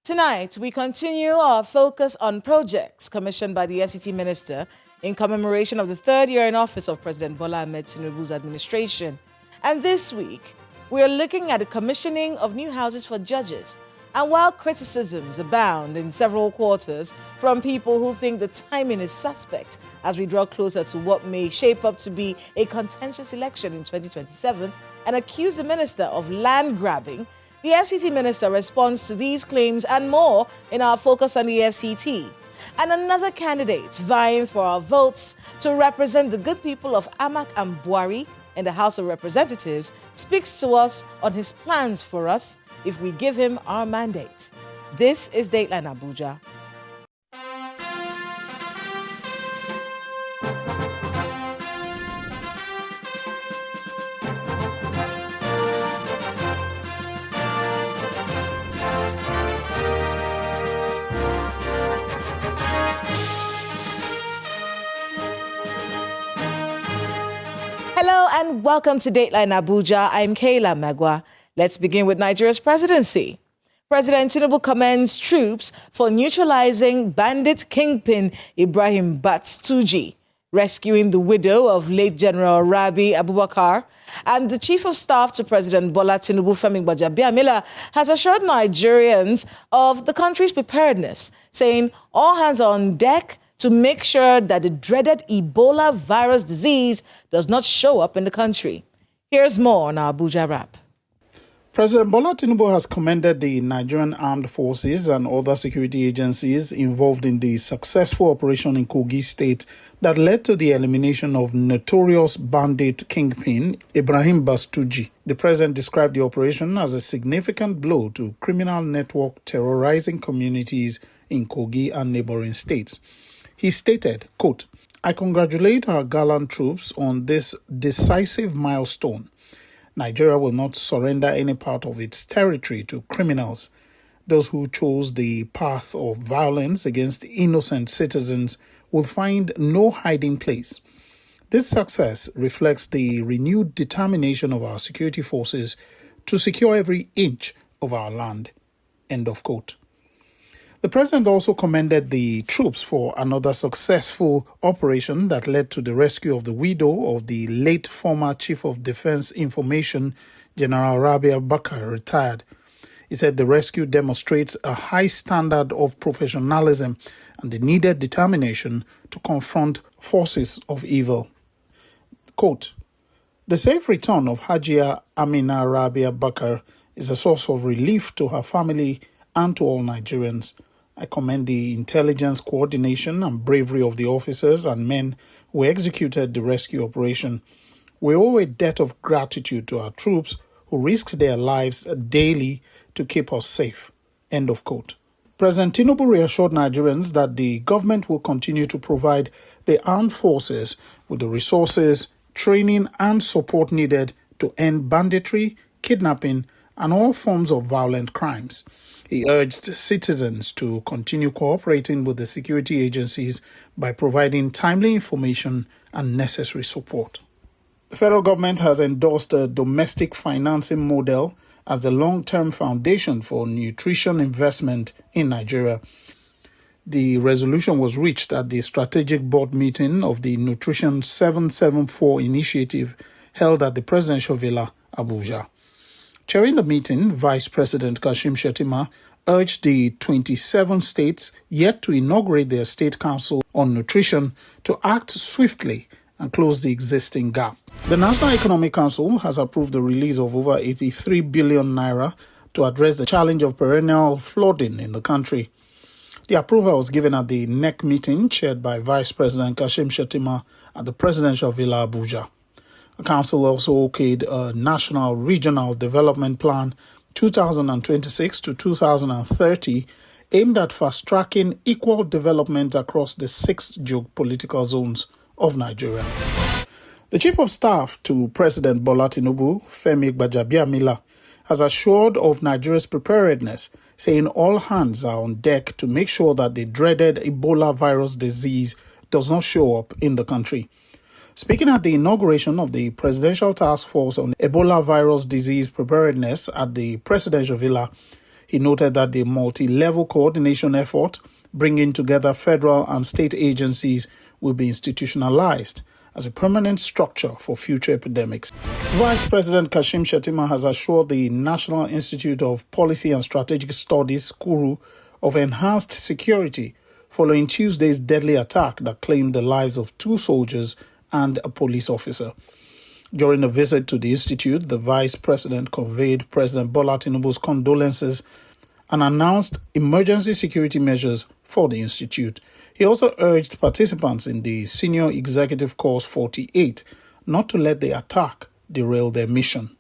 Tonight, we continue our focus on projects commissioned by the FCT Minister in commemoration of the third year in office of President Bola Ahmed Tinubu's administration. And this week, we are looking at the commissioning of new houses for judges. And while criticisms abound in several quarters from people who think the timing is suspect as we draw closer to what may shape up to be a contentious election in 2027 and accuse the minister of land grabbing, the FCT minister responds to these claims and more in our focus on the FCT. And another candidate vying for our votes to represent the good people of Amak and Buari in the House of Representatives speaks to us on his plans for us if we give him our mandate. This is Dateline Abuja. Hello and welcome to Dateline Abuja. I'm Kayla Magwa. Let's begin with Nigeria's presidency. President Tinubu commends troops for neutralizing bandit kingpin Ibrahim Batstuji, rescuing the widow of late General Rabi Abubakar, and the Chief of Staff to President Bola Tinubu, Femi Gbajabiamila, has assured Nigerians of the country's preparedness, saying all hands are on deck to make sure that the dreaded Ebola virus disease does not show up in the country. Here's more on our Abuja Wrap. President Bola Tinubu has commended the Nigerian Armed Forces and other security agencies involved in the successful operation in Kogi State that led to the elimination of notorious bandit kingpin Ibrahim Batstuji. The president described the operation as a significant blow to criminal network terrorizing communities in Kogi and neighboring states. He stated, quote, "I congratulate our gallant troops on this decisive milestone. Nigeria will not surrender any part of its territory to criminals. Those who chose the path of violence against innocent citizens will find no hiding place. This success reflects the renewed determination of our security forces to secure every inch of our land." End of quote. The president also commended the troops for another successful operation that led to the rescue of the widow of the late former Chief of Defense Information, General Rabi Abubakar, retired. He said the rescue demonstrates a high standard of professionalism and the needed determination to confront forces of evil. Quote, "The safe return of Hajia Amina Rabi Abubakar is a source of relief to her family and to all Nigerians. I commend the intelligence, coordination, and bravery of the officers and men who executed the rescue operation. We owe a debt of gratitude to our troops who risked their lives daily to keep us safe." End of quote. President Tinubu reassured Nigerians that the government will continue to provide the armed forces with the resources, training, and support needed to end banditry, kidnapping, and all forms of violent crimes. He urged citizens to continue cooperating with the security agencies by providing timely information and necessary support. The federal government has endorsed a domestic financing model as the long-term foundation for nutrition investment in Nigeria. The resolution was reached at the strategic board meeting of the Nutrition 774 initiative held at the Presidential Villa, Abuja. Chairing the meeting, Vice President Kashim Shettima urged the 27 states yet to inaugurate their State Council on Nutrition to act swiftly and close the existing gap. The National Economic Council has approved the release of over 83 billion naira to address the challenge of perennial flooding in the country. The approval was given at the NEC meeting chaired by Vice President Kashim Shettima at the Presidential Villa, Abuja. The council also okayed a National Regional Development Plan 2026 to 2030 aimed at fast-tracking equal development across the 6 geopolitical zones of Nigeria. The Chief of Staff to President Bola Tinubu, Femi Gbajabiamila, has assured of Nigeria's preparedness, saying all hands are on deck to make sure that the dreaded Ebola virus disease does not show up in the country. Speaking at the inauguration of the Presidential Task Force on Ebola virus disease preparedness at the Presidential Villa, He noted that the multi-level coordination effort, bringing together federal and state agencies, will be institutionalized as a permanent structure for future epidemics. Vice President Kashim Shettima has assured the National Institute of Policy and Strategic Studies, KURU, of enhanced security following Tuesday's deadly attack that claimed the lives of 2 soldiers and a police officer. During a visit to the institute, the vice president conveyed President Bola Tinubu's condolences and announced emergency security measures for the institute. He also urged participants in the Senior Executive Course 48 not to let the attack derail their mission.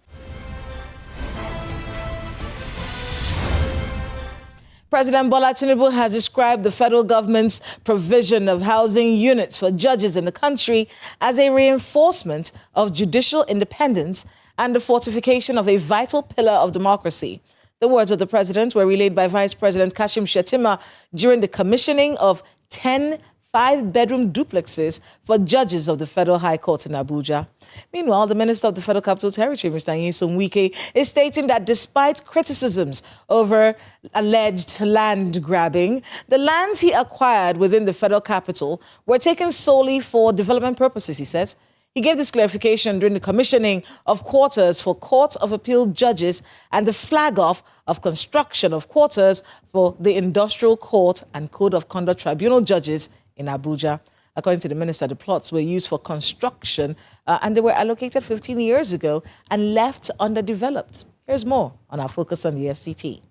President Bola Tinubu has described the federal government's provision of housing units for judges in the country as a reinforcement of judicial independence and the fortification of a vital pillar of democracy. The words of the president were relayed by Vice President Kashim Shettima during the commissioning of 10 5-bedroom duplexes for judges of the Federal High Court in Abuja. Meanwhile, the Minister of the Federal Capital Territory, Mr. Nyesom Wike, is stating that despite criticisms over alleged land grabbing, the lands he acquired within the federal capital were taken solely for development purposes, he says. He gave this clarification during the commissioning of quarters for Court of Appeal judges and the flag-off of construction of quarters for the Industrial Court and Code of Conduct Tribunal judges in Abuja. According to the minister, the plots were used for construction and they were allocated 15 years ago and left underdeveloped. Here's more on our focus on the FCT.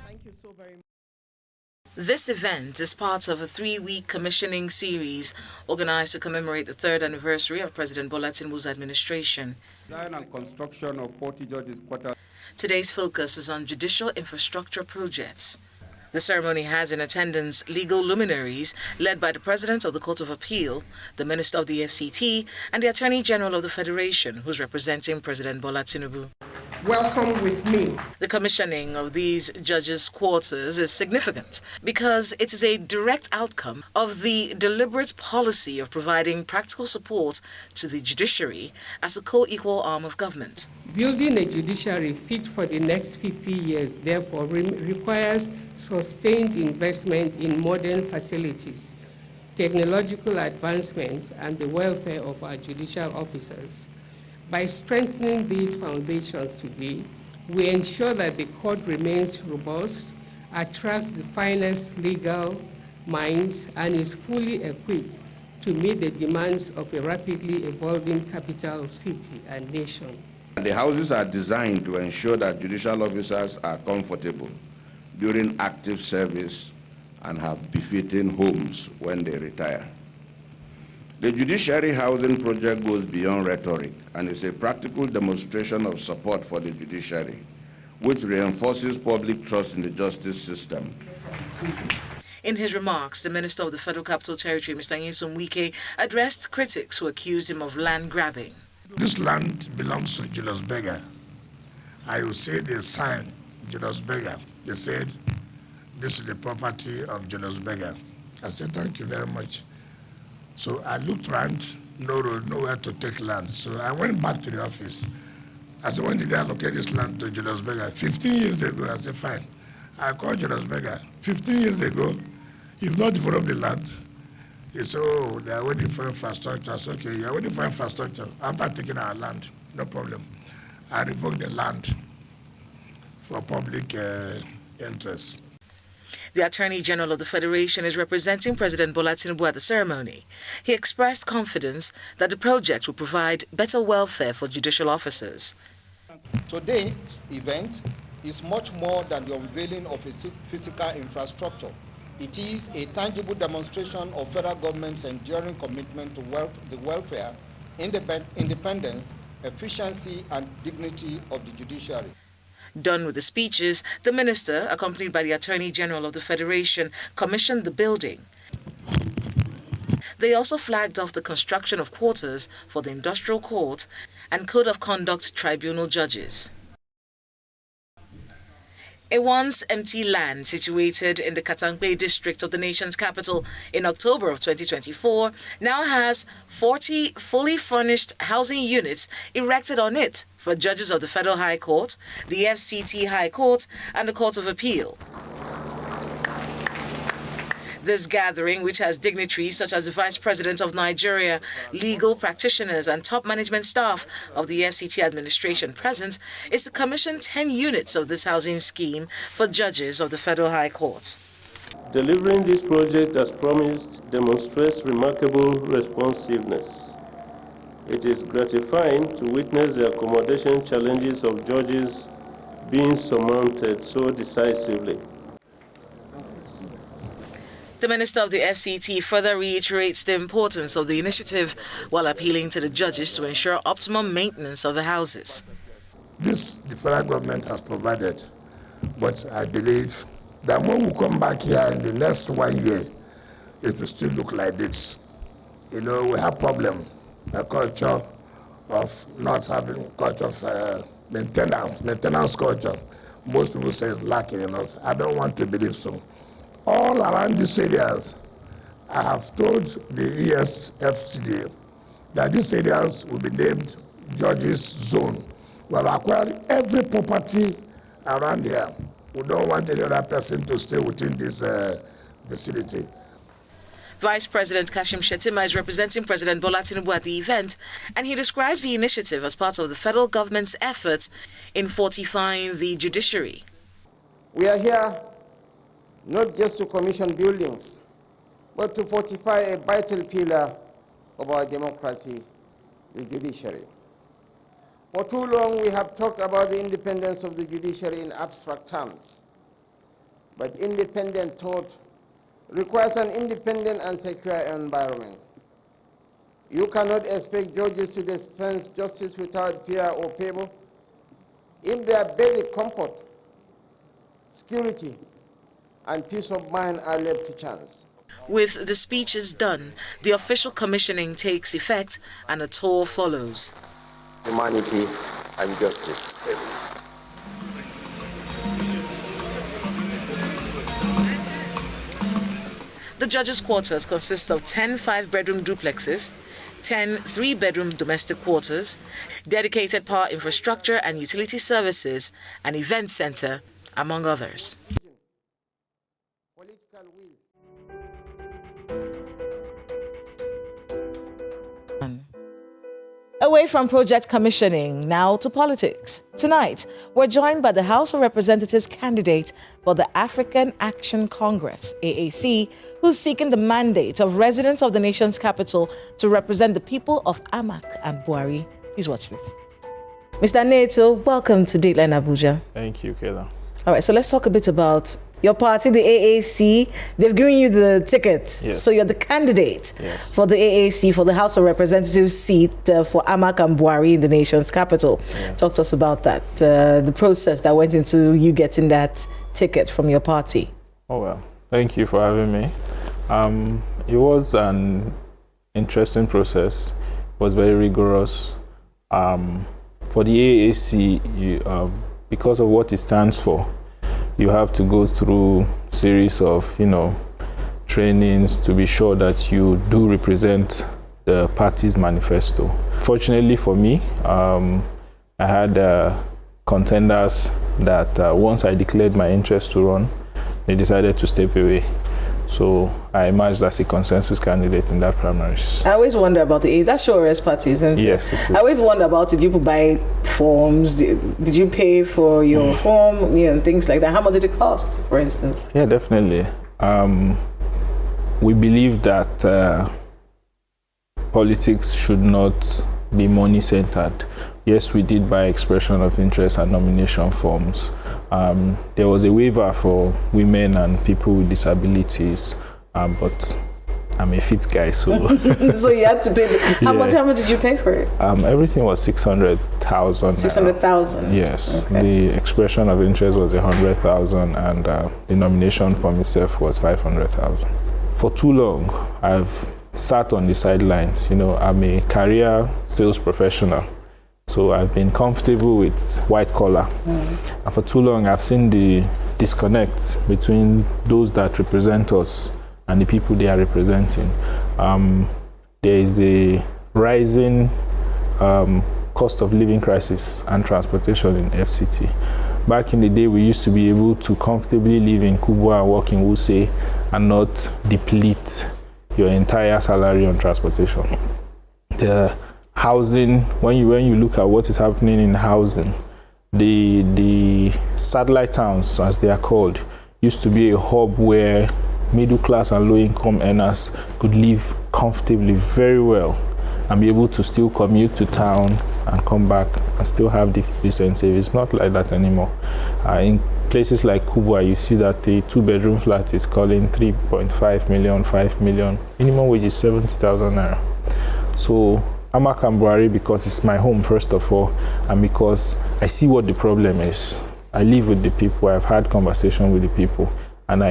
Thank you so very much. This event is part of a 3-week commissioning series organized to commemorate the 3rd anniversary of President Bola Tinubu's administration. Design and construction of 40 judges' quarters. Today's focus is on judicial infrastructure projects. The ceremony has in attendance legal luminaries led by the President of the Court of Appeal, the Minister of the FCT, and the Attorney General of the Federation, who's representing President Bola Tinubu. Welcome with me. The commissioning of these judges' quarters is significant because it is a direct outcome of the deliberate policy of providing practical support to the judiciary as a co-equal arm of government. Building a judiciary fit for the next 50 years, therefore, requires sustained investment in modern facilities, technological advancements, and the welfare of our judicial officers. By strengthening these foundations today, we ensure that the court remains robust, attracts the finest legal minds, and is fully equipped to meet the demands of a rapidly evolving capital city and nation. The houses are designed to ensure that judicial officers are comfortable during active service and have befitting homes when they retire. The Judiciary Housing Project goes beyond rhetoric and is a practical demonstration of support for the judiciary, which reinforces public trust in the justice system. In his remarks, the Minister of the Federal Capital Territory, Mr. Nyesom Wike, addressed critics who accused him of land grabbing. This land belongs to Julius Berger. I would say they signed Julius Berger. They said, this is the property of Julius Berger. I said, thank you very much. So I looked around, no road, nowhere to take land. So I went back to the office. I said, when did they allocate this land to Julius Berger? 15 years ago. I said, fine. I called Julius Berger. 15 years ago, you've not developed the land. He said, oh, they are waiting for infrastructure. I said, okay, you are waiting for infrastructure. After taking our land, no problem. I revoked the land for public interest. The Attorney General of the Federation is representing President Bola Tinubu at the ceremony. He expressed confidence that the project will provide better welfare for judicial officers. Today's event is much more than the unveiling of a physical infrastructure. It is a tangible demonstration of federal government's enduring commitment to the welfare, independence, efficiency, and dignity of the judiciary. Done with the speeches, the minister, accompanied by the Attorney General of the Federation, commissioned the building. They also flagged off the construction of quarters for the Industrial Court and Code of Conduct Tribunal judges. A once empty land situated in the Katangbe district of the nation's capital in October of 2024 now has 40 fully furnished housing units erected on it for judges of the Federal High Court, the FCT High Court, and the Court of Appeal. This gathering, which has dignitaries such as the Vice President of Nigeria, legal practitioners and top management staff of the FCT administration present, is to commission 10 units of this housing scheme for judges of the Federal High Courts. Delivering this project as promised demonstrates remarkable responsiveness. It is gratifying to witness the accommodation challenges of judges being surmounted so decisively. The Minister of the FCT further reiterates the importance of the initiative while appealing to the judges to ensure optimum maintenance of the houses. This the federal government has provided, but I believe that when we come back here in the next 1 year, it will still look like this. You know, we have problem, a culture of not having culture of maintenance culture. Most people say it's lacking in us. I don't want to believe so. All around these areas, I have told the ESFCD that these areas will be named Judges Zone. We have acquired every property around here. We don't want any other person to stay within this vicinity. Vice President Kashim Shettima is representing President Bola Tinubu at the event, and he describes the initiative as part of the federal government's efforts in fortifying the judiciary. We are here not just to commission buildings, but to fortify a vital pillar of our democracy, the judiciary. For too long, we have talked about the independence of the judiciary in abstract terms, but independent thought requires an independent and secure environment. You cannot expect judges to dispense justice without fear or favor if their basic comfort, security, and peace of mind are left to chance. With the speeches done, the official commissioning takes effect and a tour follows. Humanity and justice. The judges' quarters consist of 10 5-bedroom duplexes, 10 3-bedroom domestic quarters, dedicated power infrastructure and utility services, an event center, among others. Away from project commissioning, now to politics. Tonight, we're joined by the House of Representatives candidate for the African Action Congress, AAC, who's seeking the mandate of residents of the nation's capital to represent the people of Amak and Buari. Please watch this. Mr. Neto, welcome to Dateline Abuja. Thank you, Kayla. All right, so let's talk a bit about your party, the AAC. They've given you the ticket. Yes. So you're the candidate Yes. for the AAC for the House of Representatives seat for Amak and Buari in the nation's capital. Yes. Talk to us about that, the process that went into you getting that ticket from your party. Oh, well, thank you for having me. It was an interesting process. It was very rigorous. For the AAC, because of what it stands for, you have to go through a series of, trainings to be sure that you do represent the party's manifesto. Fortunately for me, I had contenders that once I declared my interest to run, they decided to step away. So I emerged as a consensus candidate in that primaries. I always wonder about the that's your arrest party, isn't it? Yes, it is. I always wonder about, did you buy forms? Did you pay for your form, and things like that? How much did it cost, for instance? Yeah, definitely. We believe that politics should not be money-centered. Yes, we did buy expression of interest and nomination forms. There was a waiver for women and people with disabilities, but I'm a fit guy, so... So you had to pay... How much did you pay for it? Everything was 600,000. 600,000? Yes. Okay. The expression of interest was 100,000, and the nomination form itself was 500,000. For too long, I've sat on the sidelines. I'm a career sales professional. So I've been comfortable with white collar. And for too long, I've seen the disconnect between those that represent us and the people they are representing. There is a rising cost of living crisis and transportation in FCT. Back in the day, we used to be able to comfortably live in Kubwa and work in Wuse and not deplete your entire salary on transportation. The housing, when you look at what is happening in housing, the satellite towns, as they are called, used to be a hub where middle class and low income earners could live comfortably very well and be able to still commute to town and come back and still have decent savings. It's not like that anymore. In places like Kubwa, you see that a 2-bedroom flat is calling 3.5 million, 5 million. Minimum wage is 70,000 naira. So Amakam Buhari, because it's my home first of all, and because I see what the problem is. I live with the people, I've had conversation with the people, and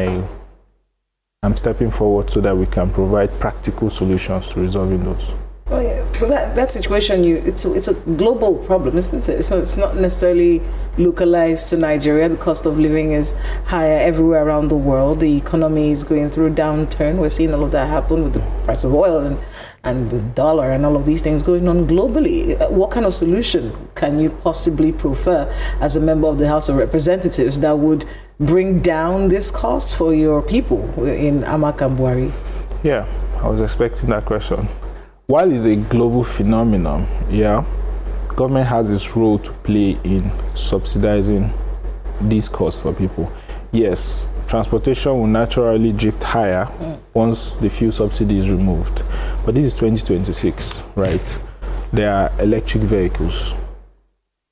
I'm stepping forward so that we can provide practical solutions to resolving those. Oh yeah, but that situation, it's a global problem, isn't it? So it's not necessarily localized to Nigeria. The cost of living is higher everywhere around the world. The economy is going through a downturn. We're seeing all of that happen with the price of oil and the dollar and all of these things going on globally. What kind of solution can you possibly prefer as a member of the House of Representatives that would bring down this cost for your people in Amakam Buhari? Yeah, I was expecting that question. While it's a global phenomenon, government has its role to play in subsidizing these costs for people. Yes, transportation will naturally drift higher once the fuel subsidy is removed. But this is 2026, right? There are electric vehicles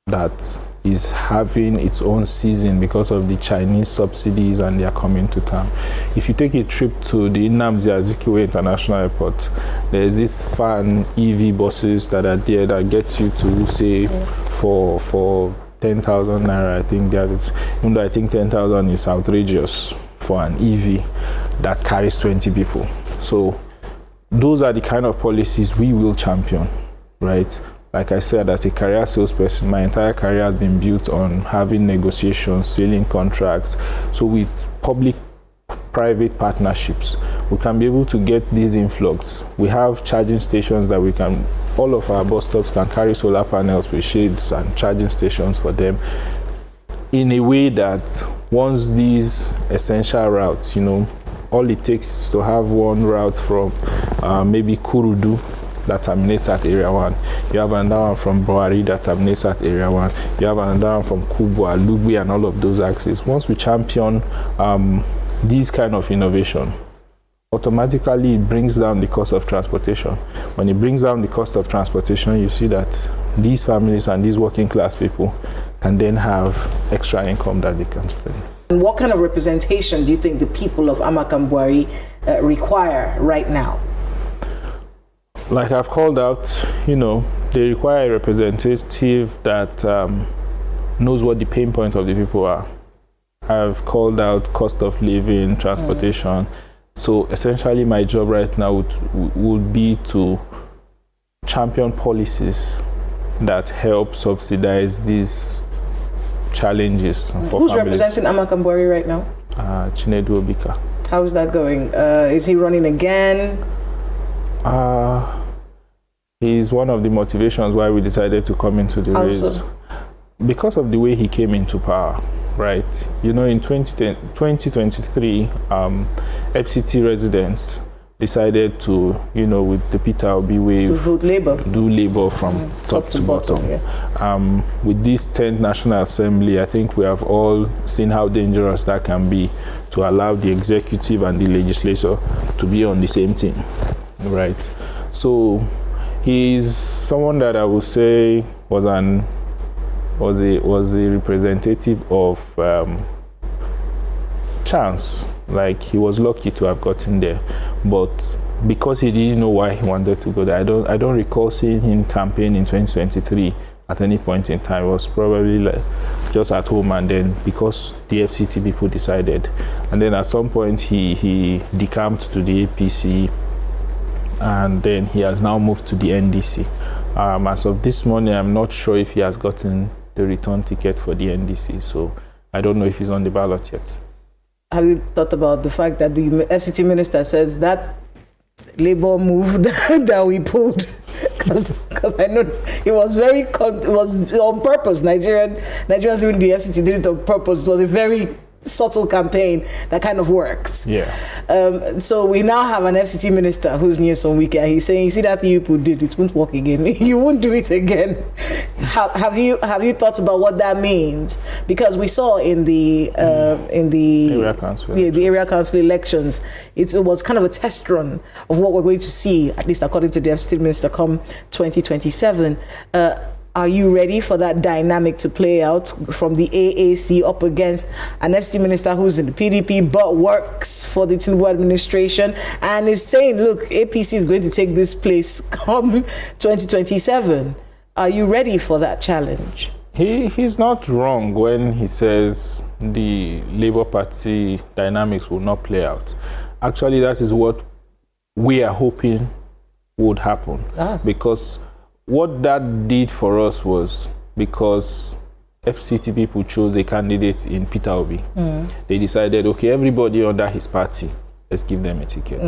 that is having its own season because of the Chinese subsidies, and they are coming to town. If you take a trip to the Nnamdi Azikiwe International Airport, there's this fan EV buses that are there that gets you to, say, for 10,000 naira. I think that is, even though I think 10,000 is outrageous for an EV that carries 20 people. So those are the kind of policies we will champion, right? Like I said, as a career salesperson, my entire career has been built on having negotiations, selling contracts. So with public-private partnerships, we can be able to get these influx. We have charging stations that we can, all of our bus stops can carry solar panels with shades and charging stations for them, in a way that once these essential routes, all it takes is to have one route from maybe Kurudu that terminates at Area 1. You have another one from Buhari that terminates at Area 1. You have another one from Kubwa, Lugbe, and all of those axes. Once we champion these kind of innovation, automatically it brings down the cost of transportation. When it brings down the cost of transportation, you see that these families and these working class people can then have extra income that they can spend. And what kind of representation do you think the people of Amakam Buhari require right now? Like I've called out, they require a representative that knows what the pain points of the people are. I've called out cost of living, transportation. So essentially my job right now would be to champion policies that help subsidize these challenges for Who's families. representing Amakam Buhari right now? Chinedu Obika. How's that going? Is he running again? He's one of the motivations why we decided to come into the race. Because of the way he came into power, right? In 2023, FCT residents decided to, with the Peter Obi wave, to vote Labour. Do Labour from top to bottom. Yeah. With this 10th National Assembly, I think we have all seen how dangerous that can be, to allow the executive and the legislature to be on the same team, right? So he's someone that I would say was a representative of chance. Like, he was lucky to have gotten there, but because he didn't know why he wanted to go there, I don't recall seeing him campaign in 2023 at any point in time. It was probably like just at home, and then because the FCT people decided, and then at some point he decamped to the APC, and then he has now moved to the NDC. As of this morning, I'm not sure if he has gotten the return ticket for the NDC, so I don't know if he's on the ballot yet. Have you thought about the fact that the FCT minister says that Labour move that we pulled, because I know it was it was on purpose. Nigerians doing the FCT did it on purpose. It was a very subtle campaign that kind of worked. Yeah. So we now have an FCT minister who's near some weekend. He's saying, "You see that thing you did, it won't work again. You won't do it again." Have you thought about what that means? Because we saw in the area council, the area council elections, it was kind of a test run of what we're going to see, at least according to the FCT minister, come 2027. Are you ready for that dynamic to play out from the AAC up against an FCT minister who's in the PDP but works for the Tinubu administration and is saying, look, APC is going to take this place come 2027? Are you ready for that challenge? He's not wrong when he says the Labour Party dynamics will not play out. Actually, that is what we are hoping would happen. Because what that did for us was, because FCT people chose a candidate in Peter Obi, they decided, okay, everybody under his party, let's give them a ticket.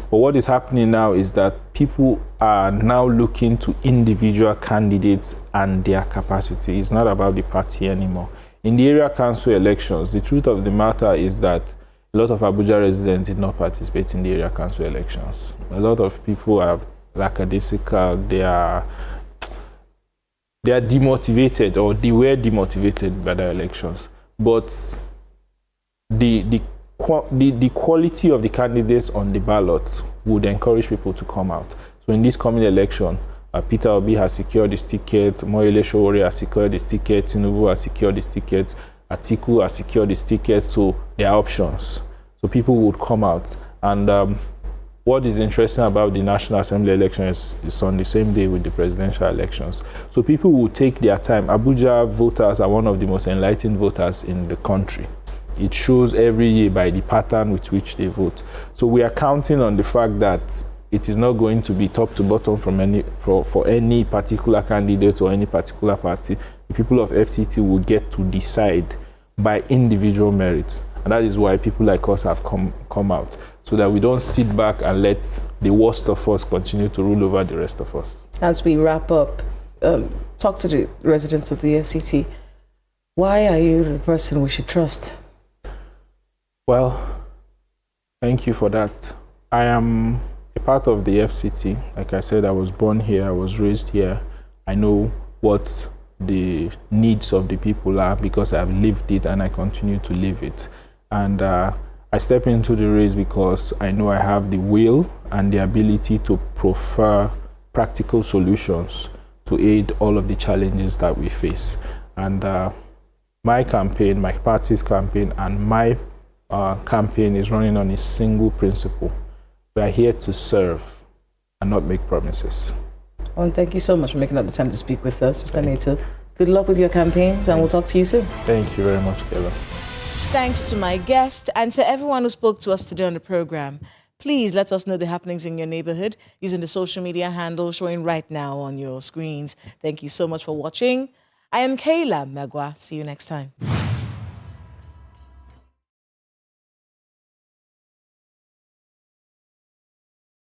But what is happening now is that people are now looking to individual candidates and their capacity. It's not about the party anymore. In the area council elections, the truth of the matter is that a lot of Abuja residents did not participate in the area council elections. A lot of people are lackadaisical, they are demotivated, or they were demotivated by the elections. But the quality of the candidates on the ballot would encourage people to come out. So in this coming election, Peter Obi has secured his ticket, Moyele Sowore has secured his ticket, Tinubu has secured his ticket, Atiku has secured his ticket, so there are options. So people would come out. And what is interesting about the National Assembly election is on the same day with the presidential elections. So people will take their time. Abuja voters are one of the most enlightened voters in the country. It shows every year by the pattern with which they vote. So we are counting on the fact that it is not going to be top to bottom for any particular candidate or any particular party. The people of FCT will get to decide by individual merits. And that is why people like us have come out, so that we don't sit back and let the worst of us continue to rule over the rest of us. As we wrap up, talk to the residents of the FCT. Why are you the person we should trust? Well, thank you for that. I am a part of the FCT. Like I said, I was born here, I was raised here. I know what the needs of the people are because I've lived it and I continue to live it. And I step into the race because I know I have the will and the ability to prefer practical solutions to aid all of the challenges that we face. And my campaign, my party's campaign, and my campaign is running on a single principle. We are here to serve and not make promises. Well, thank you so much for making up the time to speak with us, Mr. Nato. Good luck with your campaigns, and we'll talk to you soon. Thank you very much, Kayla. Thanks to my guest and to everyone who spoke to us today on the program. Please let us know the happenings in your neighborhood using the social media handle showing right now on your screens. Thank you so much for watching. I am Kayla Magwa. See you next time.